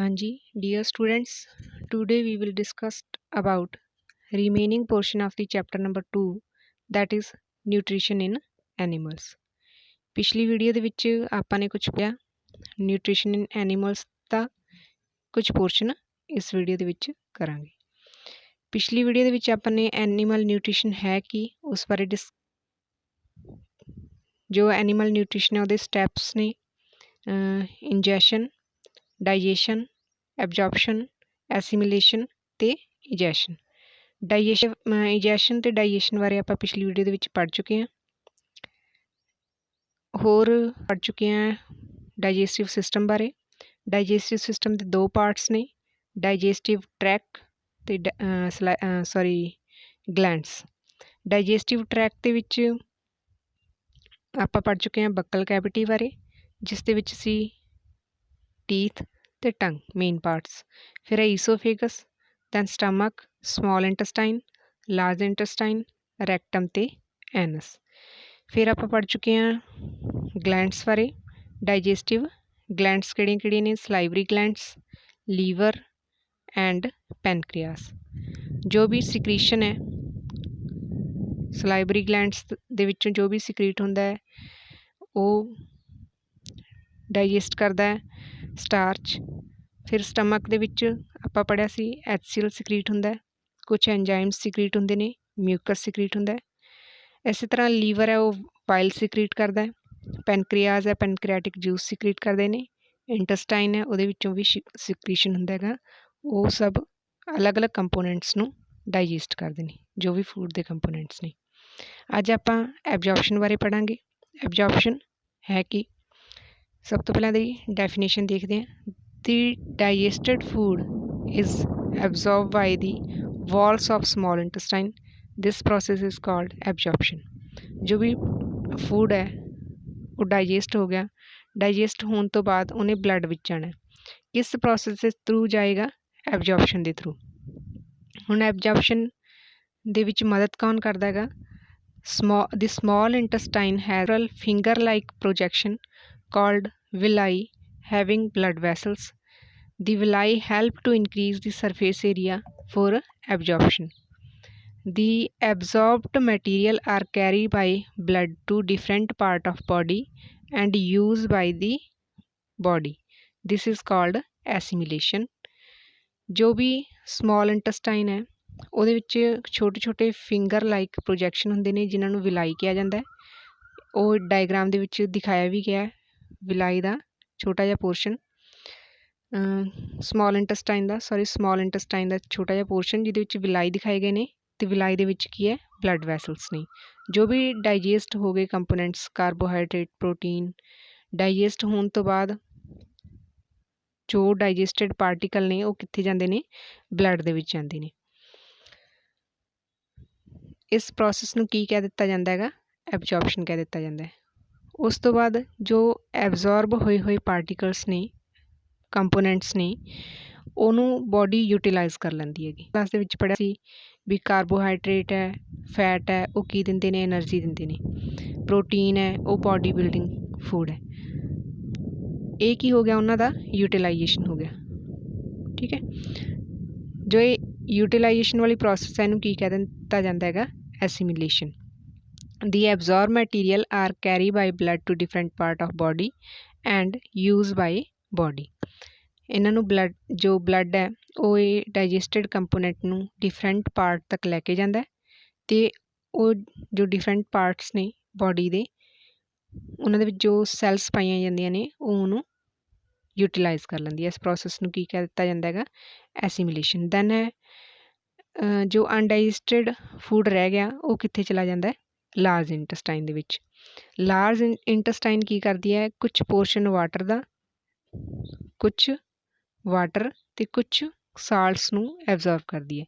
हाँ जी, dear students, today we will discuss about remaining portion of the chapter number 2, that is nutrition in animals। ਪਿਛਲੀ video ਦੇ ਵਿੱਚ ਆਪਾਂ ਨੇ ਕੁਝ ਪੜਿਆ ਨਿਊਟ੍ਰੀਸ਼ਨ ਇਨ ਐਨੀਮਲਸ ਦਾ ਕੁਝ ਪੋਰਸ਼ਨ ਇਸ ਵੀਡੀਓ ਦੇ ਵਿੱਚ ਕਰਾਂਗੇ। ਪਿਛਲੀ ਵੀਡੀਓ ਦੇ ਵਿੱਚ ਆਪਾਂ ਨੇ ਐਨੀਮਲ ਨਿਊਟ੍ਰੀਸ਼ਨ ਹੈ ਕੀ ਉਸ ਬਾਰੇ ਜੋ ਐਨੀਮਲ ਨਿਊਟ੍ਰੀਸ਼ਨ ਹੈ ਉਹਦੇ ਸਟੈਪਸ ਨੇ ਇੰਜੈਸ਼ਨ, डाइजेशन, एब्जॉर्प्शन, एसीमिलेशन ते इजैशन। इजैशन ते डाइजेशन बारे आपां पिछली वीडियो दे विच पढ़ चुके हैं। होर पढ़ चुके हैं डाइजेस्टिव सिस्टम बारे। डाइजेस्टिव सिस्टम दे दो पार्ट्स ने, डाइजेस्टिव ट्रैक ते ग्लैंड्स। डाइजेस्टिव ट्रैक दे विच आपां पढ़ चुके हैं बक्कल कैविटी बारे, जिस दे विच सी टीथ ते टंग मेन पार्ट्स। फिर है oesophagus, then stomach, small intestine, large intestine, rectum ते एनस। फिर आप पढ़ चुके हैं ग्लैंड्स बारे। डाइजेस्टिव ग्लैंड्स किहड़ियां ने, salivary glands, liver and pancreas. जो भी सिक्रीशन है सलाइवरी ग्लैंड्स दे विचों जो भी सिक्रीट हुंदा है वो डाइजेस्ट करता है स्टार्च। फिर स्टमक दे विच आपां पढ़िया सी HCl सिक्रीट हुंदा है, कुछ एंजाइम्स सिक्रीट हुंदे ने, म्यूकस सिक्रीट हुंदा है। इस तरह लीवर है वो पाइल सिक्रीट करता है, पैनक्रियाज है पैनक्रियाटिक जूस सिक्रीट करते हैं, इंटेस्टाइन है उहदे विचों भी सिक्रीशन हुंदा हैगा। वो सब अलग अलग कंपोनेंट्स नूं डाइजेस्ट करते हैं, जो भी फूड के कंपोनेंट्स ने। अज आपां एब्जॉर्प्शन बारे पढ़ांगे। एब्जॉर्प्शन है कि सब तो पहले दी डेफिनेशन देखते हैं। The digested food is absorb by the walls of small intestine. This process is called absorption. जो भी फूड है वो डाइजेस्ट हो गया, डाइजेस्ट होने तो बाद उन्हें ब्लड विच जाना है। किस प्रोसेस के थ्रू जाएगा? एब्जॉर्प्शन के थ्रू। हुण एब्जॉर्प्शन दे विच मदद कौन करदा हैगा? The small intestine has finger like projection called villi having blood vessels. The villi help to increase the surface area for absorption. The absorbed material are carried by blood to different part of body and used by the body. This is called assimilation. जो भी small intestine है ਉਹਦੇ ਵਿੱਚ ਛੋਟੇ ਛੋਟੇ finger like projection ਹੁੰਦੇ ਨੇ ਜਿਨ੍ਹਾਂ ਨੂੰ ਵਿਲਾਈ ਕਿਹਾ ਜਾਂਦਾ ਹੈ। ਉਹ ਡਾਇਗਰਾਮ ਦੇ ਵਿੱਚ ਦਿਖਾਇਆ ਵੀ ਗਿਆ ਹੈ। ਵਿਲਾਈ ਦਾ ਛੋਟਾ ਜਿਹਾ ਪੋਰਸ਼ਨ ਸਮੋਲ ਇੰਟੈਸਟਾਈਨ ਦਾ ਛੋਟਾ ਜਿਹਾ ਪੋਰਸ਼ਨ ਜਿਹਦੇ ਵਿੱਚ ਵਿਲਾਈ ਦਿਖਾਏ ਗਏ ਨੇ ਅਤੇ ਵਿਲਾਈ ਦੇ ਵਿੱਚ ਕੀ ਹੈ? ਬਲੱਡ ਵੈਸਲਸ ਨੇ। ਜੋ ਵੀ ਡਾਈਜੈਸਟ ਹੋ ਗਏ ਕੰਪੋਨੈਂਟਸ ਕਾਰਬੋਹਾਈਡਰੇਟ, ਪ੍ਰੋਟੀਨ ਡਾਈਜੈਸਟ ਹੋਣ ਤੋਂ ਬਾਅਦ ਜੋ ਡਾਈਜੈਸਟਡ ਪਾਰਟੀਕਲ ਨੇ ਉਹ ਕਿੱਥੇ ਜਾਂਦੇ ਨੇ? ਬਲੱਡ ਦੇ ਵਿੱਚ ਜਾਂਦੇ ਨੇ। ਇਸ ਪ੍ਰੋਸੈਸ ਨੂੰ ਕੀ ਕਹਿ ਦਿੱਤਾ ਜਾਂਦਾ ਹੈਗਾ? ਐਬਜ਼ੌਰਪਸ਼ਨ ਕਹਿ ਦਿੱਤਾ ਜਾਂਦਾ ਹੈ। ਉਸ ਤੋਂ ਬਾਅਦ ਜੋ ਐਬਜ਼ੌਰਬ ਹੋਏ ਪਾਰਟੀਕਲਸ ਨੇ, ਕੰਪੋਨੈਂਟਸ ਨੇ, ਉਹਨੂੰ ਬੋਡੀ ਯੂਟੀਲਾਈਜ਼ ਕਰ ਲੈਂਦੀ ਹੈਗੀ। ਕਲਾਸ ਦੇ ਵਿੱਚ ਪੜ੍ਹਿਆ ਸੀ ਵੀ ਕਾਰਬੋਹਾਈਡਰੇਟ ਹੈ, ਫੈਟ ਹੈ, ਉਹ ਕੀ ਦਿੰਦੇ ਨੇ? ਐਨਰਜੀ ਦਿੰਦੇ ਨੇ। ਪ੍ਰੋਟੀਨ ਹੈ ਉਹ ਬੋਡੀ ਬਿਲਡਿੰਗ ਫੂਡ ਹੈ। ਇਹ ਕੀ ਹੋ ਗਿਆ? ਉਹਨਾਂ ਦਾ ਯੂਟੀਲਾਈਜੇਸ਼ਨ ਹੋ ਗਿਆ। ਠੀਕ ਹੈ। ਜੋ ਇਹ ਯੂਟੀਲਾਈਜੇਸ਼ਨ ਵਾਲੀ ਪ੍ਰੋਸੈਸ ਹੈ ਇਹਨੂੰ ਕੀ ਕਹਿ ਦਿੱਤਾ ਜਾਂਦਾ ਹੈਗਾ? ਐਸੀਮੀਲੇਸ਼ਨ। The absorbed material are carried by blood to different part of body and used by body. ਇਹਨਾਂ ਨੂੰ ਜੋ ਬਲੱਡ ਹੈ ਉਹ ਇਹ ਡਾਈਜੈਸਟਡ ਕੰਪੋਨੈਂਟ ਨੂੰ ਡਿਫਰੈਂਟ ਪਾਰਟ ਤੱਕ ਲੈ ਕੇ ਜਾਂਦਾ ਅਤੇ ਉਹ ਜੋ ਡਿਫਰੈਂਟ ਪਾਰਟਸ ਨੇ ਬੋਡੀ ਦੇ ਉਹਨਾਂ ਦੇ ਵਿੱਚ ਜੋ ਸੈਲਸ ਪਾਈਆਂ ਜਾਂਦੀਆਂ ਨੇ ਉਹ ਉਹਨੂੰ ਯੂਟੀਲਾਈਜ਼ ਕਰ ਲੈਂਦੀ ਹੈ। ਇਸ ਪ੍ਰੋਸੈਸ ਨੂੰ ਕੀ ਕਹਿ ਦਿੱਤਾ ਜਾਂਦਾ ਹੈਗਾ? ਐਸੀਮੀਲੇਸ਼ਨ। ਦੈਨ ਹੈ ਜੋ ਅਨਡਾਈਜੈਸਟਡ ਫੂਡ ਰਹਿ ਗਿਆ ਉਹ ਕਿੱਥੇ ਚਲਾ ਜਾਂਦਾ ਹੈ? ਲਾਰਜ ਇੰਟੈਸਟਾਈਨ ਦੇ ਵਿੱਚ। ਲਾਰਜ ਇੰਟੈਸਟਾਈਨ ਕੀ ਕਰਦੀ ਹੈ? ਕੁਛ ਪੋਰਸ਼ਨ ਵਾਟਰ ਦਾ, ਕੁਛ ਵਾਟਰ ਅਤੇ ਕੁਛ ਸਾਲਟਸ ਨੂੰ ਐਬਜ਼ੌਰਬ ਕਰਦੀ ਹੈ।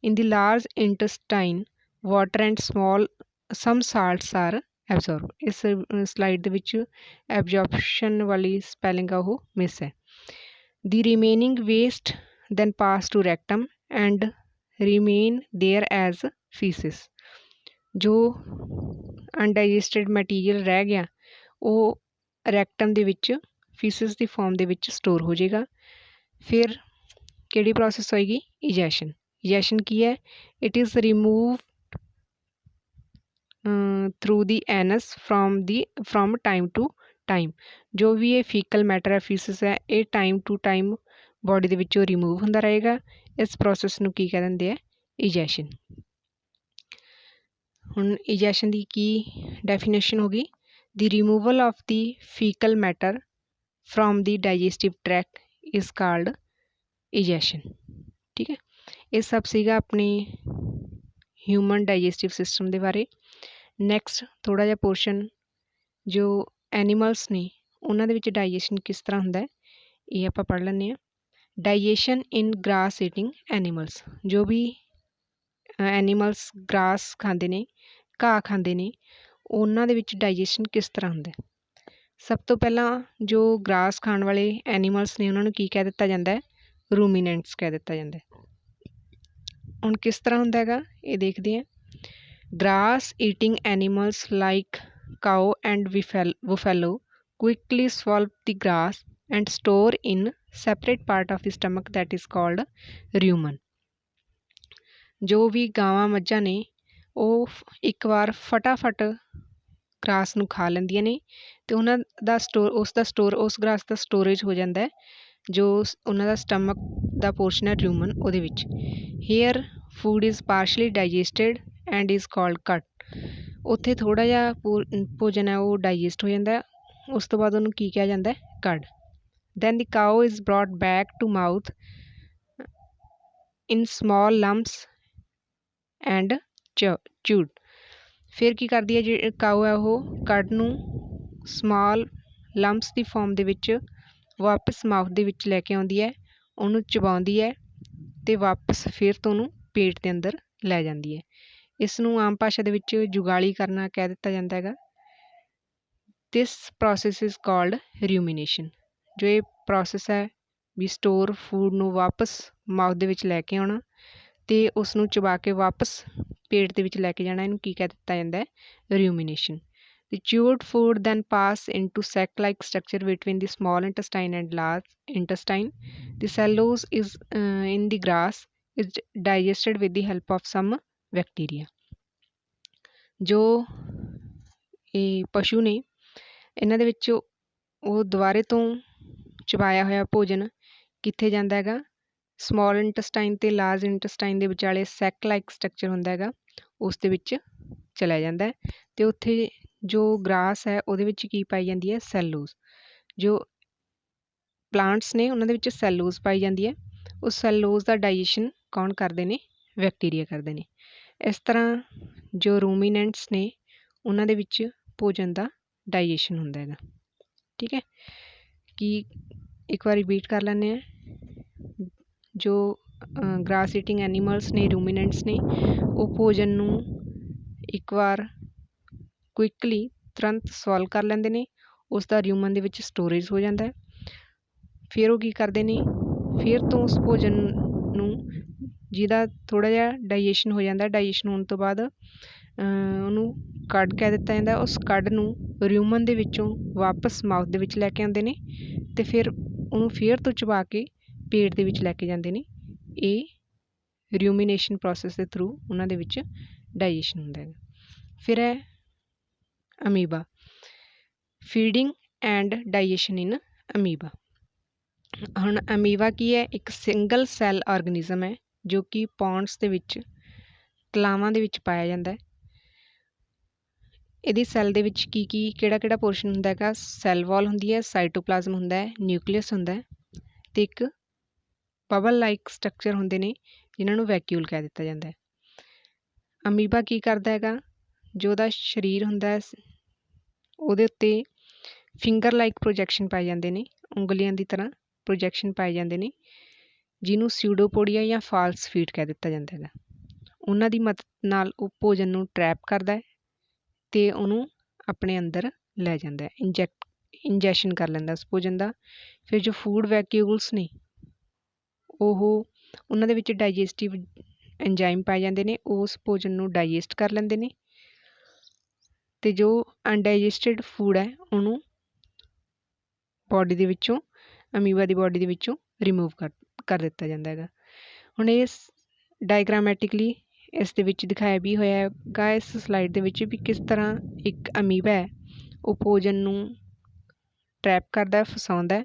In the large intestine water and some salts are absorb. ਇਸ ਸਲਾਈਡ ਦੇ ਵਿੱਚ ਐਬਜ਼ੌਰਪਸ਼ਨ ਵਾਲੀ ਸਪੈਲਿੰਗ ਆ ਉਹ ਮਿਸ ਹੈ। The remaining waste then pass to rectum and remain there as faeces. ਜੋ ਅਨਡਾਈਜੈਸਟਡ ਮਟੀਰੀਅਲ ਰਹਿ ਗਿਆ ਉਹ ਰੈਕਟਮ ਦੇ ਵਿੱਚ ਫੀਸਿਸ ਦੀ ਫੋਰਮ ਦੇ ਵਿੱਚ ਸਟੋਰ ਹੋ ਜਾਏਗਾ फिर किहड़ी प्रोसैस होएगी? इजैशन। इजैशन की है? It is remove through the anus from time to time. जो भी ये फीकल मैटर है, फीसिस है, ये टाइम टू टाइम बॉडी ਦੇ ਵਿੱਚੋਂ ਰਿਮੂਵ ਹੁੰਦਾ ਰਹੇਗਾ। ਇਸ ਪ੍ਰੋਸੈਸ ਨੂੰ ਕੀ ਕਹਿ ਦਿੰਦੇ ਆ? ਇਜੈਸ਼ਨ। ਹੁਣ ਇਜੈਸ਼ਨ ਦੀ ਕੀ ਡੈਫੀਨੇਸ਼ਨ ਹੋ ਗਈ? The removal of the faecal matter from the digestive tract is called egestion. ਠੀਕ ਹੈ, ਇਹ ਸਭ ਸੀਗਾ ਆਪਣੇ ਹਿਊਮਨ ਡਾਈਜੈਸਟਿਵ ਸਿਸਟਮ ਦੇ ਬਾਰੇ। ਨੈਕਸਟ ਥੋੜ੍ਹਾ ਜਿਹਾ ਪੋਰਸ਼ਨ ਜੋ ਐਨੀਮਲਸ ਨੇ ਉਹਨਾਂ ਦੇ ਵਿੱਚ ਡਾਈਜੈਸ਼ਨ ਕਿਸ ਤਰ੍ਹਾਂ ਹੁੰਦਾ ਹੈ, ਇਹ ਆਪਾਂ ਪੜ੍ਹ ਲੈਂਦੇ ਹਾਂ। डाइजेशन इन ग्रास ईटिंग एनिमल्स। जो भी एनिमल्स ग्रास खाते ने, घाह खाते ने, उन्हां दे विच डाइजेशन किस तरह हुंदा है? सब तो पहला जो ग्रास खाण वाले एनिमल्स ने उन्हां नूं की कह दित्ता जांदा है? रूमीनेंट्स कह दित्ता जांदा है। हुण किस तरह हुंदा हैगा ये देखदे हां। Grass eating animals like cow and buffalo quickly swallow the grass and store in separate part of the stomach that is called rumen। जो भी गावां मੱਝਾਂ ने ਉਹ ਇੱਕ ਵਾਰ ਫਟਾਫਟ ਗਰਾਸ ਨੂੰ ਖਾ ਲੈਂਦੀਆਂ ਨੇ ਤੇ ਉਹਨਾਂ ਦਾ ਸਟੋਰ ਉਸ ਗਰਾਸ ਦਾ ਸਟੋਰੇਜ ਹੋ ਜਾਂਦਾ ਹੈ, ਜੋ ਉਹਨਾਂ ਦਾ ਸਟਮਕ ਦਾ ਪੋਰਸ਼ਨ ਹੈ ਰੂਮਨ, ਉਹਦੇ ਵਿੱਚ। Here food is partially digested and is called cud. ਉੱਥੇ ਥੋੜ੍ਹਾ ਜਿਹਾ ਭੋਜਨ ਹੈ ਉਹ ਡਾਈਜੈਸਟ ਹੋ ਜਾਂਦਾ, ਉਸ ਤੋਂ ਬਾਅਦ ਉਹਨੂੰ ਕੀ ਕਿਹਾ ਜਾਂਦਾ ਹੈ? ਕਡ। Then the cow is brought back to mouth in small lumps and chewed। ਫਿਰ ਕੀ ਕਰਦੀ ਹੈ ਜਿਹੜੀ ਕਾਓ ਹੈ ਉਹ ਕਡ ਨੂੰ ਸਮਾਲ ਲੰਪਸ ਦੀ ਫੋਰਮ ਦੇ ਵਿੱਚ ਵਾਪਸ ਮਾਊਥ ਦੇ ਵਿੱਚ ਲੈ ਕੇ ਆਉਂਦੀ ਹੈ, ਉਹਨੂੰ ਚਬਾਉਂਦੀ ਹੈ ਅਤੇ ਵਾਪਸ ਫਿਰ ਤੋਂ ਉਹਨੂੰ ਪੇਟ ਦੇ ਅੰਦਰ ਲੈ ਜਾਂਦੀ ਹੈ। ਇਸ ਨੂੰ ਆਮ ਭਾਸ਼ਾ ਦੇ ਵਿੱਚ ਜੁਗਾਲੀ ਕਰਨਾ ਕਹਿ ਦਿੱਤਾ ਜਾਂਦਾ ਹੈਗਾ। ਦਿਸ ਪ੍ਰੋਸੈਸ ਇਜ਼ ਕਾਲਡ ਰਿਊਮੀਨੇਸ਼ਨ। ਜੋ ਇਹ ਪ੍ਰੋਸੈਸ ਹੈ ਵੀ ਸਟੋਰ ਫੂਡ ਨੂੰ ਵਾਪਸ ਮਾਊਥ ਦੇ ਵਿੱਚ ਲੈ ਕੇ ਆਉਣਾ ਅਤੇ ਉਸ ਨੂੰ ਚਬਾ ਕੇ ਵਾਪਸ ਪੇਟ ਦੇ ਵਿੱਚ ਲੈ ਕੇ ਜਾਣਾ, ਇਹਨੂੰ ਕੀ ਕਹਿ ਦਿੱਤਾ ਜਾਂਦਾ ਹੈ? ਰਿਊਮੀਨੇਸ਼ਨ। The chewed food then pass into sac-like structure between the small intestine and large intestine। The cellulose is in the grass is digested with the help of some bacteria। ਜੋ ਇਹ ਪਸ਼ੂ ਨੇ ਇਹਨਾਂ ਦੇ ਵਿੱਚ ਉਹ ਦੁਬਾਰੇ ਤੋਂ ਚਬਾਇਆ ਹੋਇਆ ਭੋਜਨ ਕਿੱਥੇ ਜਾਂਦਾ ਹੈਗਾ? ਸਮੋਲ ਇੰਟਸਟਾਈਨ ਅਤੇ ਲਾਰਜ ਇੰਟਸਟਾਈਨ ਦੇ ਵਿਚਾਲੇ ਸੈਕ ਲਾਈਕ ਸਟਰਕਚਰ ਹੁੰਦਾ ਹੈਗਾ, ਉਸ ਦੇ ਵਿੱਚ ਚਲਾ ਜਾਂਦਾ ਹੈ ਅਤੇ ਉੱਥੇ ਜੋ ਗਰਾਸ ਹੈ ਉਹਦੇ ਵਿੱਚ ਕੀ ਪਾਈ ਜਾਂਦੀ ਹੈ? ਸੈਲੂਲੋਜ਼। ਜੋ ਪਲਾਂਟਸ ਨੇ ਉਹਨਾਂ ਦੇ ਵਿੱਚ ਸੈਲੂਲੋਜ਼ ਪਾਈ ਜਾਂਦੀ ਹੈ। ਉਸ ਸੈਲੂਲੋਜ਼ ਦਾ ਡਾਈਜੈਸ਼ਨ ਕੌਣ ਕਰਦੇ ਨੇ? ਬੈਕਟੀਰੀਆ ਕਰਦੇ ਨੇ। ਇਸ ਤਰ੍ਹਾਂ ਜੋ ਰੂਮੀਨੈਂਟਸ ਨੇ ਉਹਨਾਂ ਦੇ ਵਿੱਚ ਭੋਜਨ ਦਾ ਡਾਈਜੈਸ਼ਨ ਹੁੰਦਾ ਹੈਗਾ। ਠੀਕ ਹੈ, ਕਿ ਇੱਕ ਵਾਰ ਰਿਪੀਟ ਕਰ ਲੈਂਦੇ ਹਾਂ। ਜੋ ਗਰਾਸ ਈਟਿੰਗ ਐਨੀਮਲਸ ਨੇ, ਰੂਮੀਨੈਂਟਸ ਨੇ, ਉਹ ਭੋਜਨ ਨੂੰ ਇੱਕ ਵਾਰ ਕੁਇਕਲੀ ਤੁਰੰਤ ਸਵਾਲ ਕਰ ਲੈਂਦੇ ਨੇ, ਉਸ ਦਾ ਰਿਊਮਨ ਦੇ ਵਿੱਚ ਸਟੋਰੇਜ ਹੋ ਜਾਂਦਾ ਹੈ। ਫਿਰ ਉਹ ਕੀ ਕਰਦੇ ਨੇ? ਫਿਰ ਤੋਂ ਉਸ ਭੋਜਨ ਨੂੰ ਜਿਹਦਾ ਥੋੜ੍ਹਾ ਜਿਹਾ ਡਾਈਜੈਸ਼ਨ ਹੋ ਜਾਂਦਾ, ਡਾਈਜੈਸ਼ਨ ਹੋਣ ਤੋਂ ਬਾਅਦ ਉਹਨੂੰ ਕਡ ਕਹਿ ਦਿੱਤਾ ਜਾਂਦਾ। ਉਸ ਕਡ ਨੂੰ ਰਿਊਮਨ ਦੇ ਵਿੱਚੋਂ ਵਾਪਸ ਮਾਊਥ ਦੇ ਵਿੱਚ ਲੈ ਕੇ ਆਉਂਦੇ ਨੇ ਅਤੇ ਫਿਰ ਉਹਨੂੰ ਫਿਰ ਤੋਂ ਚਬਾ ਕੇ ਪੇਟ ਦੇ ਵਿੱਚ ਲੈ ਕੇ ਜਾਂਦੇ ਨੇ। ਇਹ ਰਿਊਮੀਨੇਸ਼ਨ ਪ੍ਰੋਸੈਸ ਦੇ ਥਰੂ ਉਹਨਾਂ ਦੇ ਵਿੱਚ ਡਾਈਜੈਸ਼ਨ ਹੁੰਦਾ ਹੈਗਾ। ਫਿਰ ਹੈ amoeba. Feeding and digestion in amoeba. ਹੁਣ ਅਮੀਬਾ ਕੀ ਹੈ? ਇੱਕ ਸਿੰਗਲ ਸੈੱਲ ਆਰਗੈਨਿਜ਼ਮ ਹੈ ਜੋ ਕਿ ਪੌਂਡਸ ਦੇ ਵਿੱਚ, ਤਲਾਵਾਂ ਦੇ ਵਿੱਚ ਪਾਇਆ ਜਾਂਦਾ ਹੈ। ਇਹਦੀ ਸੈੱਲ ਦੇ ਵਿੱਚ ਕਿਹੜਾ ਪੋਰਸ਼ਨ ਹੁੰਦਾ ਹੈਗਾ? ਸੈੱਲ ਵਾਲ ਹੁੰਦੀ ਹੈ, ਸਾਈਟੋਪਲਾਜ਼ਮ ਹੁੰਦਾ ਹੈ, ਨਿਊਕਲੀਅਸ ਹੁੰਦਾ ਹੈ ਅਤੇ ਇੱਕ ਬਬਲ ਲਾਈਕ ਸਟਰਕਚਰ ਹੁੰਦੇ ਨੇ ਜਿਨ੍ਹਾਂ ਨੂੰ ਵੈਕਿਊਲ ਕਹਿ ਦਿੱਤਾ ਜਾਂਦਾ ਹੈ। ਅਮੀਬਾ ਕੀ ਕਰਦਾ ਹੈਗਾ? ਜੋ ਉਹਦਾ ਸਰੀਰ ਹੁੰਦਾ ਹੈ ਉਹਦੇ ਉੱਤੇ ਫਿੰਗਰ ਲਾਈਕ ਪ੍ਰੋਜੈਕਸ਼ਨ ਪਾਏ ਜਾਂਦੇ ਨੇ, ਉਂਗਲੀਆਂ ਦੀ ਤਰ੍ਹਾਂ ਪ੍ਰੋਜੈਕਸ਼ਨ ਪਾਏ ਜਾਂਦੇ ਨੇ, ਜਿਹਨੂੰ ਸਿਊਡੋਪੋਡੀਆ ਜਾਂ ਫਾਲਸ ਫੀਟ ਕਹਿ ਦਿੱਤਾ ਜਾਂਦਾ ਹੈਗਾ। ਉਹਨਾਂ ਦੀ ਮਦਦ ਨਾਲ ਉਹ ਭੋਜਨ ਨੂੰ ਟਰੈਪ ਕਰਦਾ ਹੈ ਅਤੇ ਉਹਨੂੰ ਆਪਣੇ ਅੰਦਰ ਲੈ ਜਾਂਦਾ ਹੈ, ਇੰਜੈਸ਼ਨ ਕਰ ਲੈਂਦਾ ਉਸ ਭੋਜਨ ਦਾ। ਫਿਰ ਜੋ ਫੂਡ ਵੈਕਿਊਲਸ ਨੇ ਉਹਨਾਂ ਦੇ ਵਿੱਚ ਡਾਈਜੈਸਟਿਵ ਐਂਜ਼ਾਈਮ ਪਾਏ ਜਾਂਦੇ ਨੇ, ਉਸ ਭੋਜਨ ਨੂੰ ਡਾਈਜੈਸਟ ਕਰ ਲੈਂਦੇ ਨੇ ਅਤੇ ਜੋ ਅਨਡਾਈਜੈਸਟਿਡ ਫੂਡ ਹੈ ਉਹਨੂੰ ਬੋਡੀ ਦੇ ਵਿੱਚੋਂ ਅਮੀਬਾ ਦੀ ਬੋਡੀ ਦੇ ਵਿੱਚੋਂ ਰਿਮੂਵ ਕਰ ਦਿੱਤਾ ਜਾਂਦਾ ਹੈਗਾ। ਹੁਣ ਇਸ ਡਾਇਗਰਾਮੈਟਿਕਲੀ ਇਸ ਦੇ ਵਿੱਚ ਦਿਖਾਇਆ ਵੀ ਹੋਇਆ ਹੈਗਾ ਇਸ ਸਲਾਈਡ ਦੇ ਵਿੱਚ ਵੀ ਕਿਸ ਤਰ੍ਹਾਂ ਇੱਕ ਅਮੀਬਾ ਹੈ ਉਹ ਭੋਜਨ ਨੂੰ ਟਰੈਪ ਕਰਦਾ, ਫਸਾਉਂਦਾ,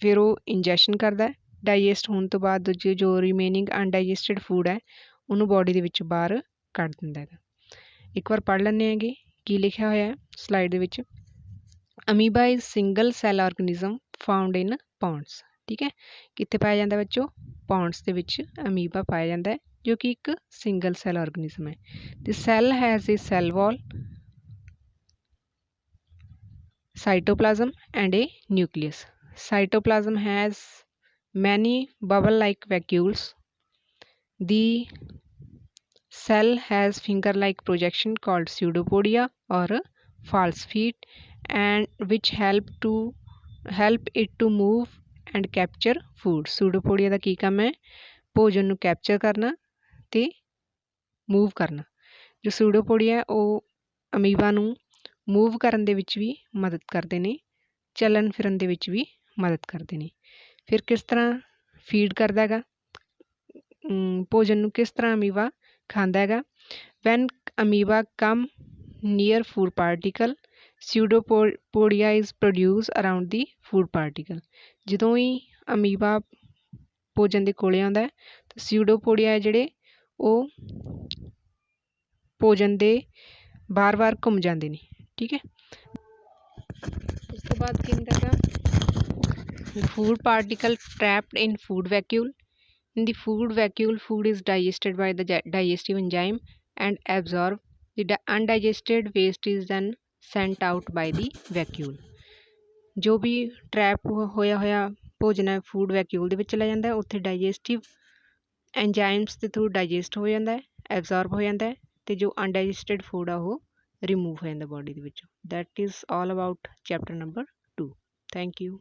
ਫਿਰ ਉਹ ਇੰਜੈਸ਼ਨ ਕਰਦਾ, ਡਾਈਜੈਸਟ ਹੋਣ ਤੋਂ ਬਾਅਦ ਦੂਜੇ ਜੋ ਰਿਮੇਨਿੰਗ ਅਨਡਾਈਜੈਸਟਡ ਫੂਡ ਹੈ ਉਹਨੂੰ ਬੋਡੀ ਦੇ ਵਿੱਚ ਬਾਹਰ ਕੱਢ ਦਿੰਦਾ ਹੈਗਾ। ਇੱਕ ਵਾਰ ਪੜ੍ਹ ਲੈਂਦੇ ਹੈਗੇ ਕੀ ਲਿਖਿਆ ਹੋਇਆ ਸਲਾਈਡ ਦੇ ਵਿੱਚ। Amoeba is single cell organism found in ponds. ਠੀਕ ਹੈ, ਕਿੱਥੇ ਪਾਇਆ ਜਾਂਦਾ ਬੱਚੋ? ਪੌਂਡਸ ਦੇ ਵਿੱਚ ਅਮੀਬਾ ਪਾਇਆ ਜਾਂਦਾ ਹੈ ਜੋ ਕਿ ਇੱਕ ਸਿੰਗਲ ਸੈੱਲ ਆਰਗੈਨਿਜ਼ਮ ਹੈ। The cell has a cell wall, cytoplasm and a nucleus. Cytoplasm has many bubble-like vacuoles. The cell has finger-like projection called pseudopodia or false feet, and which help it to move and capture food. Pseudopodia ਦਾ ਕੀ ਕੰਮ ਹੈ? ਭੋਜਨ ਨੂੰ capture ਕਰਨਾ ਤੇ move ਕਰਨਾ। ਜੋ ਸੂਡੋਪੋਡੀਆ ਉਹ amoeba ਨੂੰ ਮੂਵ ਕਰਨ ਦੇ ਵਿੱਚ ਵੀ ਮਦਦ ਕਰਦੇ ਨੇ, ਚੱਲਣ ਫਿਰਨ ਦੇ ਵਿੱਚ ਵੀ ਮਦਦ ਕਰਦੇ ਨੇ। ਫਿਰ ਕਿਸ ਤਰ੍ਹਾਂ ਫੀਡ ਕਰਦਾ ਹੈਗਾ, ਭੋਜਨ ਨੂੰ ਕਿਸ ਤਰ੍ਹਾਂ ਅਮੀਬਾ ਖਾਂਦਾ ਹੈਗਾ? When amoeba come near food particle pseudopodia is produced around the food particle. ਜਦੋਂ ਹੀ ਅਮੀਬਾ ਭੋਜਨ ਦੇ ਕੋਲੇ ਆਉਂਦਾ ਹੈ ਤਾਂ ਸਿਊਡੋਪੋਡੀਆ ਜਿਹੜੇ ਉਹ ਭੋਜਨ ਦੇ ਬਾਰ-ਬਾਰ ਘੁੰਮ ਜਾਂਦੇ ਨੇ। ਠੀਕ ਹੈ, ਉਸ ਤੋਂ ਬਾਅਦ ਕੀ ਹੁੰਦਾ ਹੈਗਾ? Food particle trapped in food vacuole. In the food vacuole, food is digested by the digestive enzyme and absorbed. The undigested waste is then sent out by the vacuole. ਜੋ ਵੀ ਟਰੈਪ ਹੋਇਆ ਭੋਜਨ ਹੈ ਫੂਡ ਵੈਕਿਊਲ ਦੇ ਵਿੱਚ ਚਲਾ ਜਾਂਦਾ ਹੈ, ਉੱਥੇ ਡਾਈਜੈਸਟਿਵ ਐਂਜ਼ਾਈਮਸ ਦੇ ਥਰੂ ਡਾਈਜੈਸਟ ਹੋ ਜਾਂਦਾ ਹੈ, ਐਬਜ਼ੋਰਬ ਹੋ ਜਾਂਦਾ ਹੈ, ਅਤੇ ਜੋ ਅਨਡਾਈਜੈਸਟਡ ਫੂਡ ਆ ਉਹ ਰਿਮੂਵ ਹੋ ਜਾਂਦਾ ਬੋਡੀ ਦੇ ਵਿੱਚੋਂ। That is all about chapter number 2। Thank you.